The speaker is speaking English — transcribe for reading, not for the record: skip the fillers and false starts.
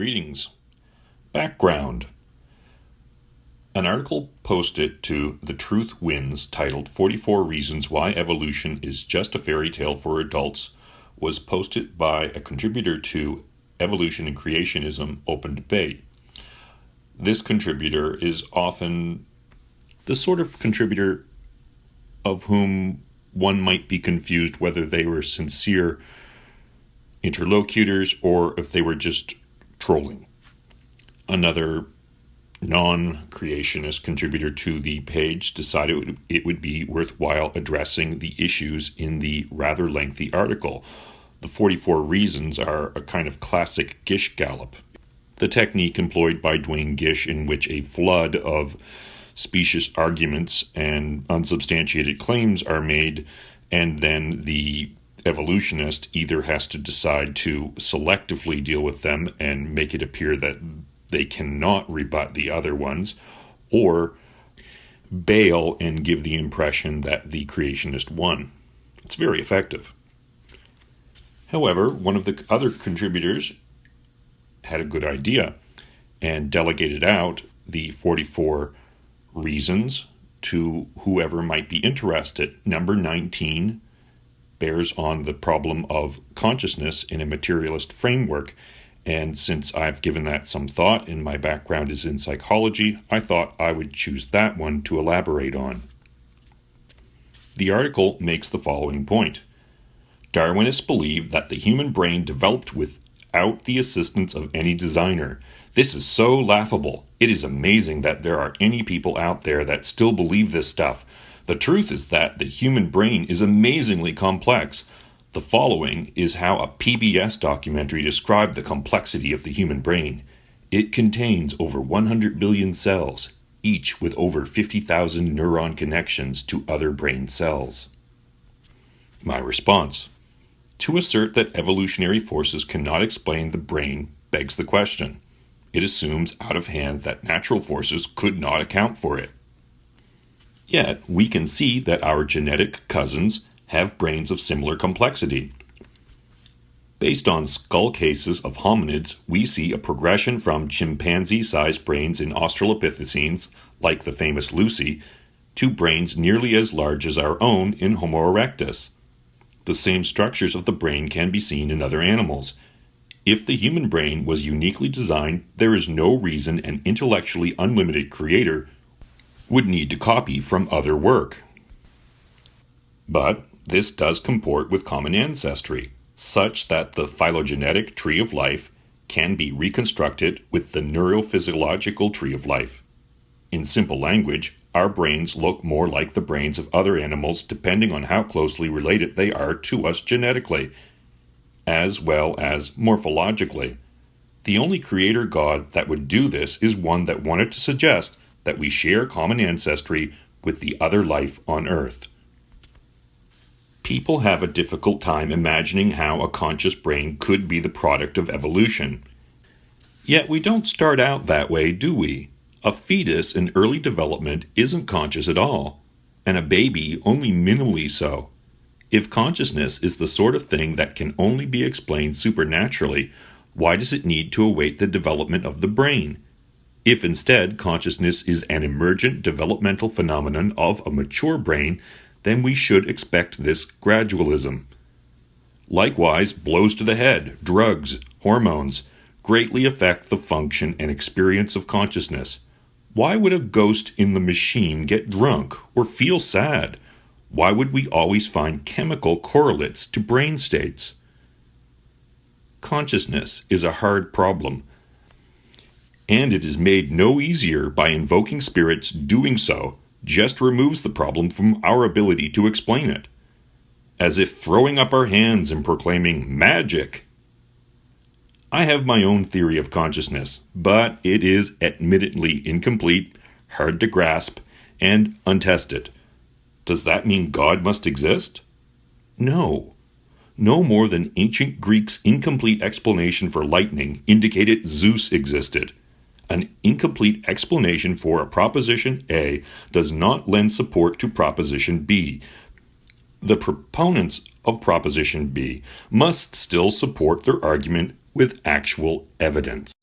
Greetings. Background. An article posted to The Truth Wins titled 44 Reasons Why Evolution is Just a Fairy Tale for Adults was posted by a contributor to Evolution and Creationism Open Debate. This contributor is often the sort of contributor of whom one might be confused whether they were sincere interlocutors or if they were just trolling. Another non-creationist contributor to the page decided it would be worthwhile addressing the issues in the rather lengthy article. The 44 reasons are a kind of classic Gish gallop, the technique employed by Duane Gish in which a flood of specious arguments and unsubstantiated claims are made, and then the evolutionist either has to decide to selectively deal with them and make it appear that they cannot rebut the other ones, or bail and give the impression that the creationist won. It's very effective. However, one of the other contributors had a good idea and delegated out the 44 reasons to whoever might be interested. Number 19 bears on the problem of consciousness in a materialist framework. And since I've given that some thought and my background is in psychology, I thought I would choose that one to elaborate on. The article makes the following point. Darwinists believe that the human brain developed without the assistance of any designer. This is so laughable. It is amazing that there are any people out there that still believe this stuff. The truth is that the human brain is amazingly complex. The following is how a PBS documentary described the complexity of the human brain. It contains over 100 billion cells, each with over 50,000 neuron connections to other brain cells. My response: to assert that evolutionary forces cannot explain the brain begs the question. It assumes out of hand that natural forces could not account for it. Yet, we can see that our genetic cousins have brains of similar complexity. Based on skull cases of hominids, we see a progression from chimpanzee-sized brains in Australopithecines, like the famous Lucy, to brains nearly as large as our own in Homo erectus. The same structures of the brain can be seen in other animals. If the human brain was uniquely designed, there is no reason an intellectually unlimited creator would need to copy from other work. But this does comport with common ancestry, such that the phylogenetic tree of life can be reconstructed with the neurophysiological tree of life. In simple language, our brains look more like the brains of other animals depending on how closely related they are to us genetically, as well as morphologically. The only creator god that would do this is one that wanted to suggest that we share common ancestry with the other life on Earth. People have a difficult time imagining how a conscious brain could be the product of evolution. Yet we don't start out that way, do we? A fetus in early development isn't conscious at all, and a baby only minimally so. If consciousness is the sort of thing that can only be explained supernaturally, why does it need to await the development of the brain? If instead consciousness is an emergent developmental phenomenon of a mature brain, then we should expect this gradualism. Likewise, blows to the head, drugs, hormones, greatly affect the function and experience of consciousness. Why would a ghost in the machine get drunk or feel sad? Why would we always find chemical correlates to brain states? Consciousness is a hard problem, and it is made no easier by invoking spirits. Doing so just removes the problem from our ability to explain it, as if throwing up our hands and proclaiming magic. I have my own theory of consciousness, but it is admittedly incomplete, hard to grasp, and untested. Does that mean God must exist? No. No more than ancient Greeks' incomplete explanation for lightning indicated Zeus existed. An incomplete explanation for a proposition A does not lend support to proposition B. The proponents of proposition B must still support their argument with actual evidence.